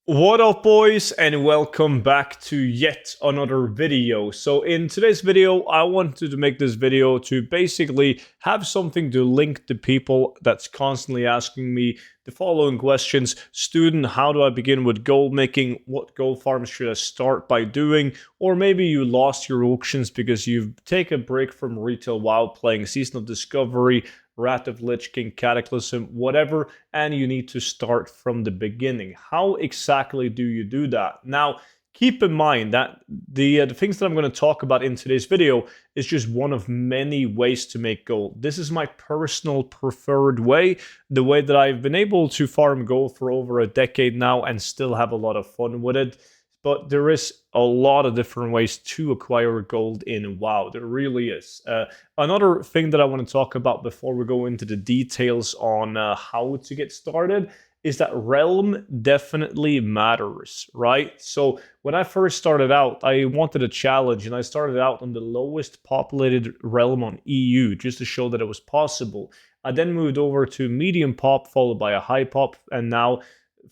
What up, boys, and welcome back to yet another video. So in today's video, I wanted to make this video to basically have something to link to people that's constantly asking me the following questions. Student, how do I begin with gold making? What gold farms should I start by doing? Or maybe you lost your auctions because you've taken a break from retail WoW playing Season of Discovery, Wrath of Lich King, Cataclysm, whatever, and you need to start from the beginning. How exactly do you do that? Now, keep in mind that the things that I'm going to talk about in today's video is just one of many ways to make gold. This is my personal preferred way, the way that I've been able to farm gold for over a decade now and still have a lot of fun with it. But there is a lot of different ways to acquire gold in WoW. There really is. Another thing that I want to talk about before we go into the details on how to get started is that realm definitely matters, right? So when I first started out, I wanted a challenge, and I started out on the lowest populated realm on EU just to show that it was possible. I then moved over to medium pop, followed by a high pop, and now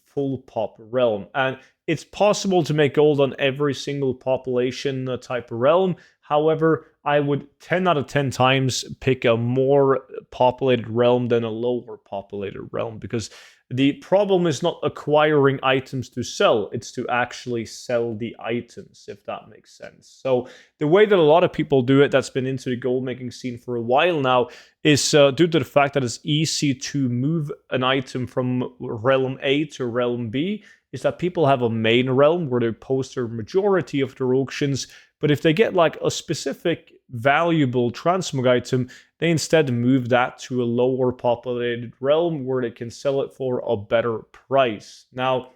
full pop realm. And it's possible to make gold on every single population type of realm. However, I would 10 out of 10 times pick a more populated realm than a lower populated realm, because the problem is not acquiring items to sell, it's to actually sell the items, if that makes sense. So the way that a lot of people do it that's been into the gold making scene for a while now is due to the fact that it's easy to move an item from realm A to realm B, is that people have a main realm where they post their majority of their auctions, but if they get like a specific valuable transmog item, they instead move that to a lower populated realm where they can sell it for a better price. Now,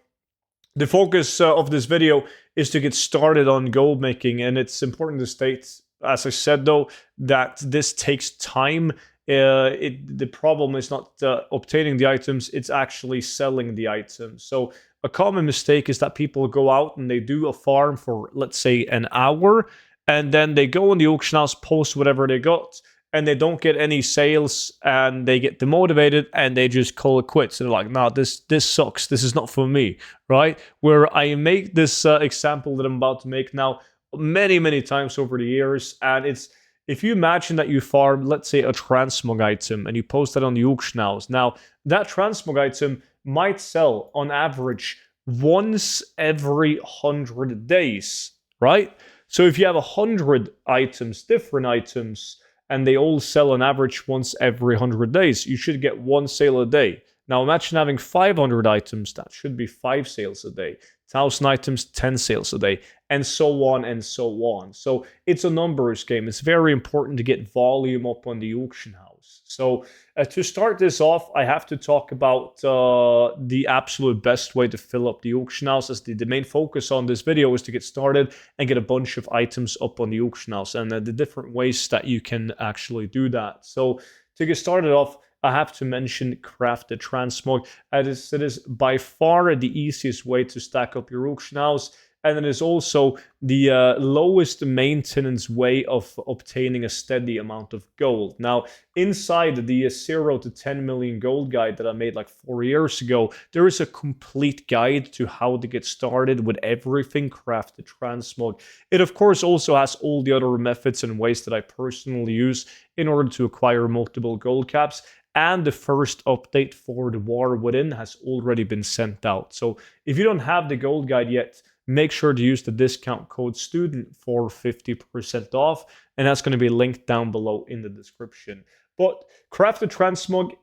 the focus of this video is to get started on gold making, and it's important to state, as I said though, that this takes time. The problem is not obtaining the items, it's actually selling the items. So a common mistake is that people go out and they do a farm for, let's say, an hour, and then they go on the auction house, post whatever they got, and they don't get any sales, and they get demotivated, and they just call it quits. And they're like, nah, this sucks. This is not for me, right? Where I make this example that I'm about to make now many, many times over the years, and it's, if you imagine that you farm, let's say, a transmog item, and you post that on the auction house. Now, that transmog item might sell on average once every 100 days, right? So if you have 100 items, different items, and they all sell on average once every 100 days, you should get one sale a day. Now imagine having 500 items, that should be 5 sales a day. 1,000 items, 10 sales a day, and so on and so on. So it's a numbers game. It's very important to get volume up on the auction house. So to start this off, I have to talk about the absolute best way to fill up the auction house, as the main focus on this video is to get started and get a bunch of items up on the auction house, and the different ways that you can actually do that. So to get started off, I have to mention crafted transmog, as it is by far the easiest way to stack up your auction house, and it is also the lowest maintenance way of obtaining a steady amount of gold. Now, inside the 0 to 10 million gold guide that I made like 4 years ago, there is a complete guide to how to get started with everything crafted transmog. It, of course, also has all the other methods and ways that I personally use in order to acquire multiple gold caps. And the first update for the War Within has already been sent out. So if you don't have the gold guide yet, make sure to use the discount code STUDENT for 50% off, and that's going to be linked down below in the description. But crafted transmog,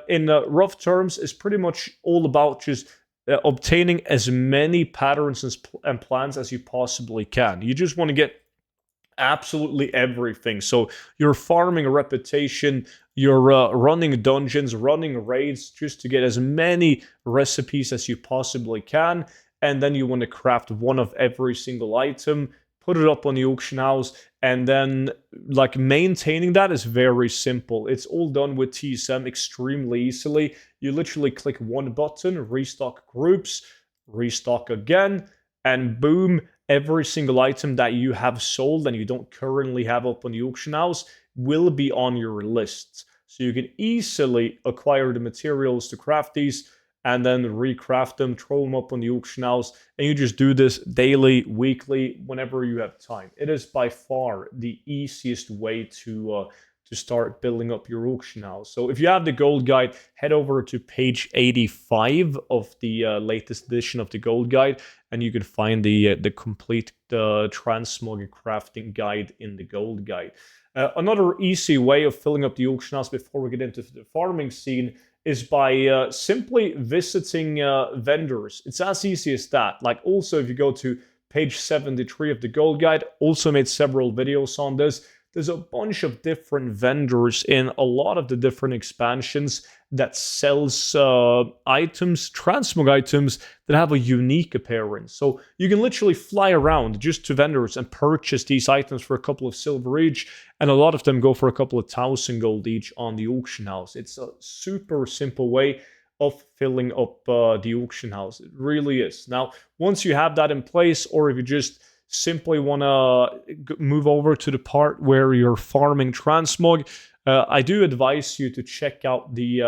in rough terms, is pretty much all about just obtaining as many patterns and plans as you possibly can. You just want to get absolutely everything. So you're farming a reputation, you're running dungeons, running raids, just to get as many recipes as you possibly can. And then you want to craft one of every single item, put it up on the auction house, and then like maintaining that is very simple. It's all done with TSM extremely easily. You literally click one button, restock groups, restock again, and boom, every single item that you have sold and you don't currently have up on the auction house will be on your list. So you can easily acquire the materials to craft these, and then recraft them, throw them up on the auction house, and you just do this daily, weekly, whenever you have time. It is by far the easiest way to start building up your auction house. So if you have the gold guide, head over to page 85 of the latest edition of the gold guide, and you can find the complete transmog and crafting guide in the gold guide. Another easy way of filling up the auction house before we get into the farming scene is by simply visiting vendors. It's as easy as that. Like, also, if you go to page 73 of the gold guide, also made several videos on this. There's a bunch of different vendors in a lot of the different expansions that sells items, transmog items that have a unique appearance. So you can literally fly around just to vendors and purchase these items for a couple of silver each, and a lot of them go for a couple of 1,000 gold each on the auction house. It's a super simple way of filling up the auction house. It really is. Now, once you have that in place, or if you just simply want to move over to the part where you're farming transmog, I do advise you to check out the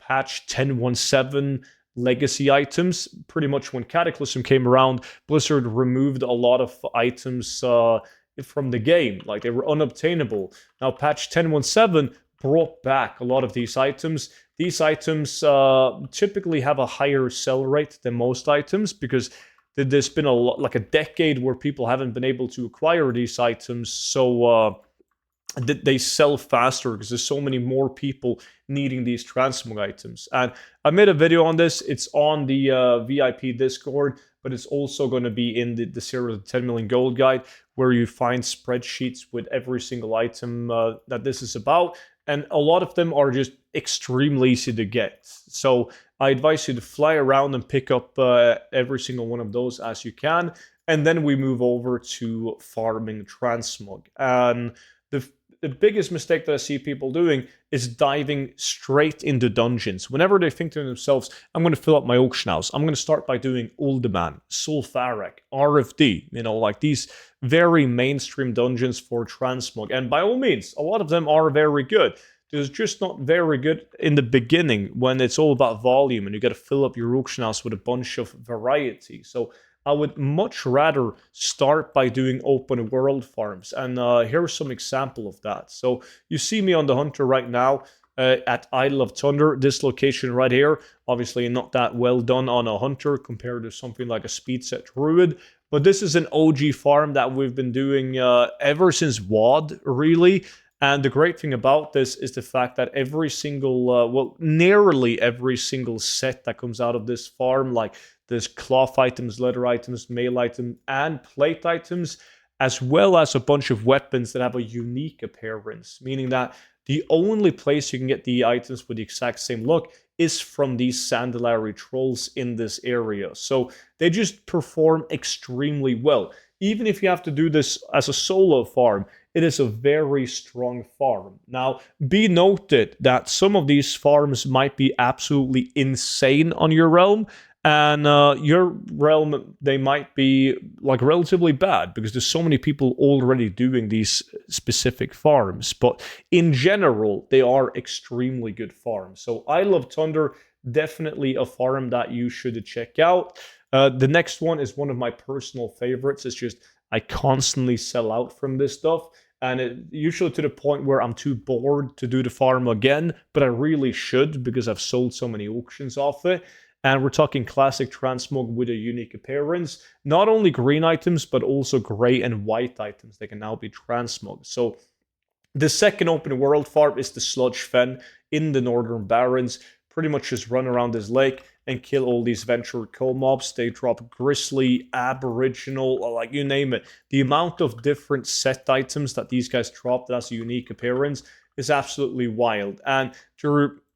patch 10.17 legacy items. Pretty much when Cataclysm came around, Blizzard removed a lot of items from the game. Like, they were unobtainable. Now patch 10.17 brought back a lot of these items. These items typically have a higher sell rate than most items, because there's been like a decade where people haven't been able to acquire these items, so they sell faster because there's so many more people needing these transmog items. And I made a video on this. It's on the VIP Discord, but it's also going to be in the series of 10 million gold guide, where you find spreadsheets with every single item that this is about. And a lot of them are just extremely easy to get. So I advise you to fly around and pick up every single one of those as you can. And then we move over to farming transmog. And the biggest mistake that I see people doing is diving straight into dungeons. Whenever they think to themselves, I'm going to fill up my auction house, I'm going to start by doing Uldaman, Sulfaric, RFD, like these very mainstream dungeons for transmog. And by all means, a lot of them are very good. They're just not very good in the beginning, when it's all about volume and you got to fill up your auction house with a bunch of variety. So I would much rather start by doing open world farms. And here's some example of that. So you see me on the Hunter right now at Isle of Thunder. This location right here, obviously not that well done on a Hunter compared to something like a speed set Druid. But this is an OG farm that we've been doing ever since WoD, really. And the great thing about this is the fact that every single, nearly every single set that comes out of this farm, like there's cloth items, leather items, mail items, and plate items, as well as a bunch of weapons that have a unique appearance, meaning that the only place you can get the items with the exact same look is from these Sandalari trolls in this area. So they just perform extremely well. Even if you have to do this as a solo farm, it is a very strong farm. Now, be noted that some of these farms might be absolutely insane on your realm, and your realm, they might be like relatively bad because there's so many people already doing these specific farms. But in general, they are extremely good farms. So Isle of Thunder, definitely a farm that you should check out. The next one is one of my personal favorites. It's just I constantly sell out from this stuff, and it usually to the point where I'm too bored to do the farm again, but I really should because I've sold so many auctions off it. And we're talking classic transmog with a unique appearance. Not only green items, but also gray and white items. They can now be transmog. So the second open world farm is the Sludge Fen in the Northern Barrens. Pretty much just run around this lake and kill all these venture coal mobs. They drop grizzly, aboriginal, like you name it. The amount of different set items that these guys drop that has a unique appearance is absolutely wild. And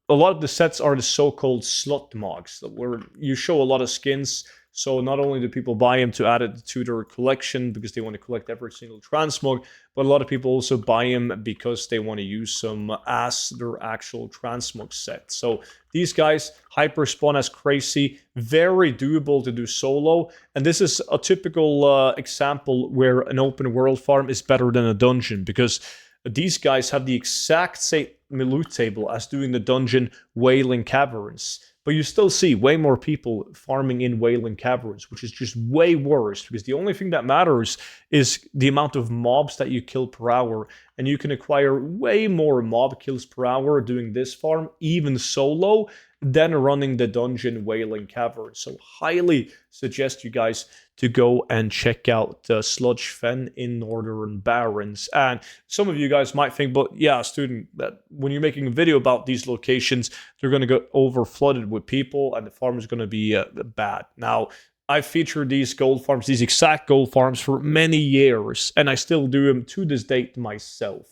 a lot of the sets are the so-called slot mogs, where you show a lot of skins. So not only do people buy them to add it to their collection because they want to collect every single transmog, but a lot of people also buy them because they want to use them as their actual transmog set. So these guys hyper spawn as crazy, very doable to do solo. And this is a typical example where an open world farm is better than a dungeon, because these guys have the exact same loot table as doing the dungeon Wailing Caverns. but you still see way more people farming in Wailing Caverns, which is just way worse, because the only thing that matters is the amount of mobs that you kill per hour, and you can acquire way more mob kills per hour doing this farm, even solo, than running the dungeon Wailing Cavern. So highly suggest you guys to go and check out Sludge Fen in Northern Barrens. And some of you guys might think, but yeah, student, that when you're making a video about these locations, they're going to get over flooded with people and the farm is going to be bad. Now, I've featured these gold farms, these exact gold farms, for many years, and I still do them to this date myself.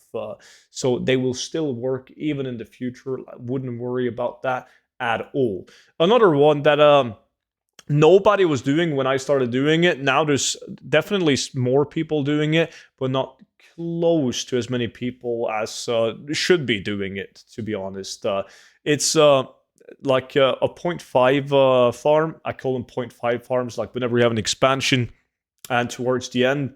So they will still work even in the future. I wouldn't worry about that at all. Another one that nobody was doing when I started doing it. Now there's definitely more people doing it, but not close to as many people as should be doing it, to be honest. It's like a 0.5 farm. I call them 0.5 farms, like whenever you have an expansion and towards the end,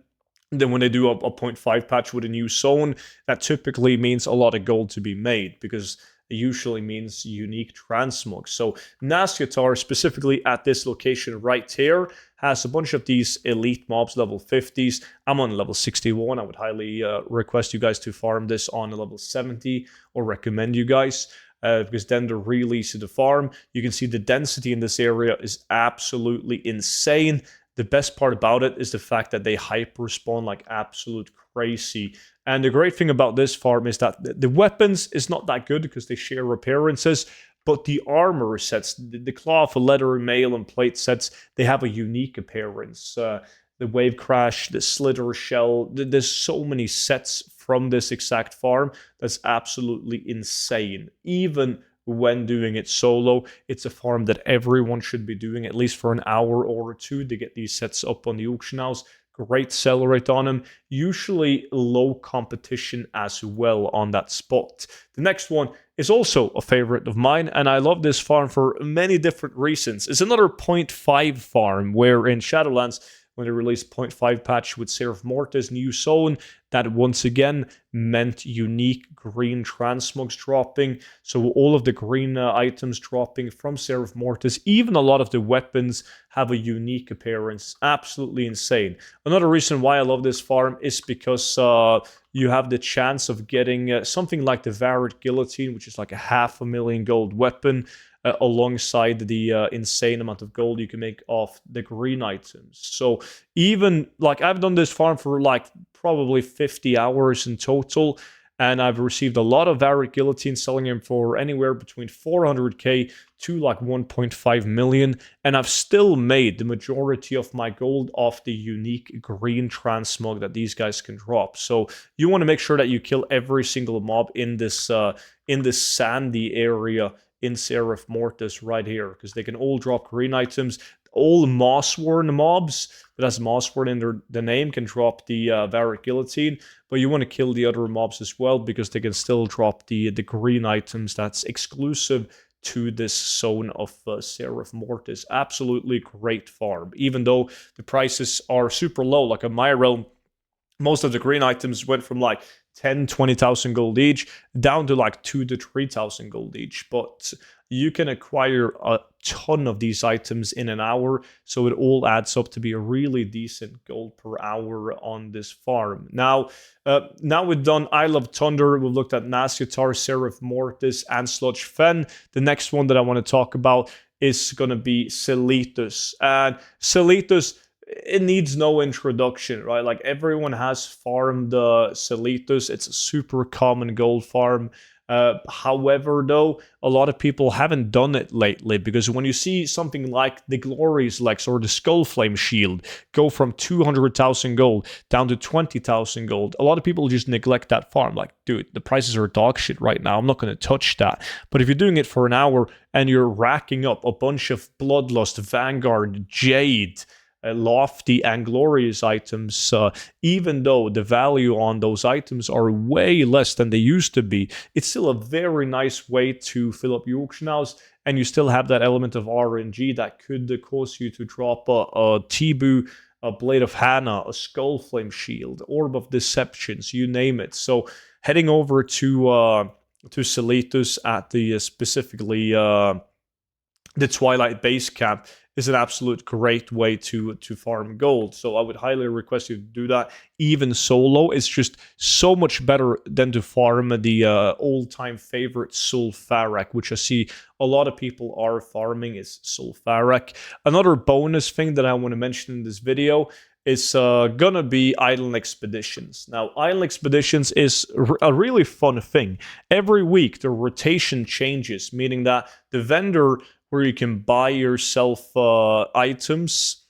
then when they do a 0.5 patch with a new zone, that typically means a lot of gold to be made, because it usually means unique transmog. So Nasyatar, specifically at this location right here, has a bunch of these elite mobs, level 50s. I'm on level 61. I would highly request you guys to farm this on level 70, or recommend you guys, because then they're really easy to farm. You can see the density in this area is absolutely insane. The best part about it is the fact that they hyper spawn like absolute crazy. And the great thing about this farm is that the weapons is not that good because they share appearances, but the armor sets, the cloth, leather, mail, and plate sets, they have a unique appearance. The wave crash, the slither shell, there's so many sets from this exact farm that's absolutely insane. Even when doing it solo, it's a farm that everyone should be doing at least for an hour or two to get these sets up on the auction house. Great sell rate on them, usually low competition as well on that spot. The next one is also a favorite of mine, and I love this farm for many different reasons. It's another 0.5 farm, where in Shadowlands, when they released 0.5 patch with Seraph Mortis new zone, that once again meant unique green transmogs dropping. So all of the green items dropping from Seraph Mortis, even a lot of the weapons have a unique appearance. Absolutely insane. Another reason why I love this farm is because you have the chance of getting something like the Varied Guillotine, which is like a 500,000 gold weapon, alongside the insane amount of gold you can make off the green items. So even, like, I've done this farm for like probably 50 hours in total, and I've received a lot of Varied Guillotine, selling them for anywhere between 400k to like 1.5 million, and I've still made the majority of my gold off the unique green transmog that these guys can drop. So you want to make sure that you kill every single mob in this sandy area in Seraph Mortis right here, because they can all drop green items. All Mossworn mobs that has Mossworn in the name can drop the Varied Guillotine, but you want to kill the other mobs as well, because they can still drop the green items that's exclusive to this zone of Seraph Mortis. Absolutely great farm, even though the prices are super low. Like in my realm, most of the green items went from like 10, 20,000 gold each down to like 2,000 to 3,000 gold each. But you can acquire a ton of these items in an hour, so it all adds up to be a really decent gold per hour on this farm. Now we've done Isle of Thunder, we've looked at Nasyatar, Seraph Mortis, and Sludge Fen. The next one that I want to talk about is going to be Silithus. And Silithus, it needs no introduction, right? Like, everyone has farmed Silithus. It's a super common gold farm. However, though, a lot of people haven't done it lately, because when you see something like the Glory's Lex or the Skullflame Shield go from 200,000 gold down to 20,000 gold, a lot of people just neglect that farm. Like, dude, the prices are dog shit right now. I'm not going to touch that. But if you're doing it for an hour and you're racking up a bunch of Bloodlust, Vanguard, Jade, lofty and glorious items, even though the value on those items are way less than they used to be, it's still a very nice way to fill up your auction house, and you still have that element of RNG that could cause you to drop a Tibu, a Blade of Hannah, a Skullflame Shield, Orb of Deceptions, you name it. So heading over to Silithus at the specifically the Twilight Base Camp is an absolute great way to farm gold. So I would highly request you to do that. Even solo, it's just so much better than to farm the all-time favorite Sulfurik, which I see a lot of people are farming is Sulfurik. Another bonus thing that I want to mention in this video is gonna be Island Expeditions. Now, Island Expeditions is a really fun thing. Every week, the rotation changes, meaning that the vendor where you can buy yourself items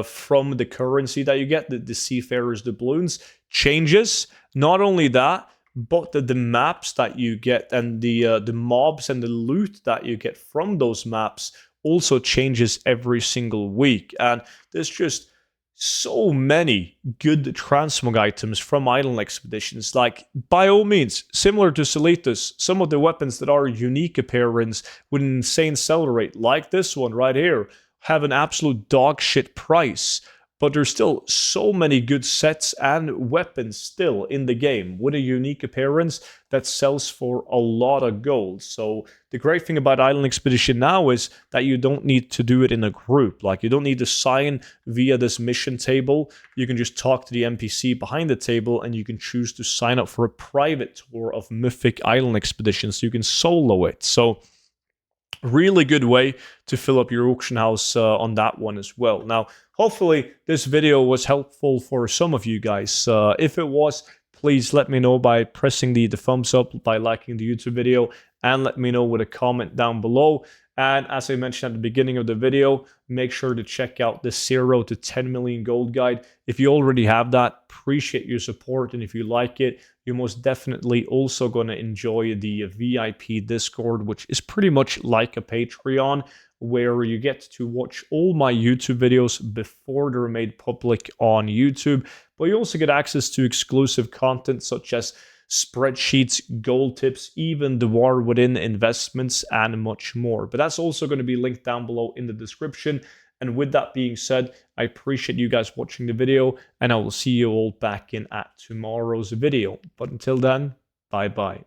from the currency that you get, the seafarers doubloons, changes. Not only that, but the maps that you get and the mobs and the loot that you get from those maps also changes every single week. And there's just so many good transmog items from Island Expeditions. Like, by all means, similar to Silithus, some of the weapons that are unique appearance with an insane sell rate, like this one right here, have an absolute dog shit price. But there's still so many good sets and weapons still in the game with a unique appearance that sells for a lot of gold. So the great thing about Island Expedition now is that you don't need to do it in a group. Like, you don't need to sign via this mission table. You can just talk to the NPC behind the table and you can choose to sign up for a private tour of Mythic Island Expedition so you can solo it. So really good way to fill up your auction house on that one as well. Now, hopefully this video was helpful for some of you guys. If it was, please let me know by pressing the thumbs up, by liking the YouTube video, and let me know with a comment down below. And as I mentioned at the beginning of the video, make sure to check out the 0 to 10 million gold guide. If you already have that, appreciate your support. And if you like it, you're most definitely also going to enjoy the VIP Discord, which is pretty much like a Patreon, where you get to watch all my YouTube videos before they're made public on YouTube. But you also get access to exclusive content such as spreadsheets, gold tips, even the war within investments, and much more. But that's also going to be linked down below in the description. And with that being said, I appreciate you guys watching the video, and I will see you all back in at tomorrow's video. But until then, bye bye.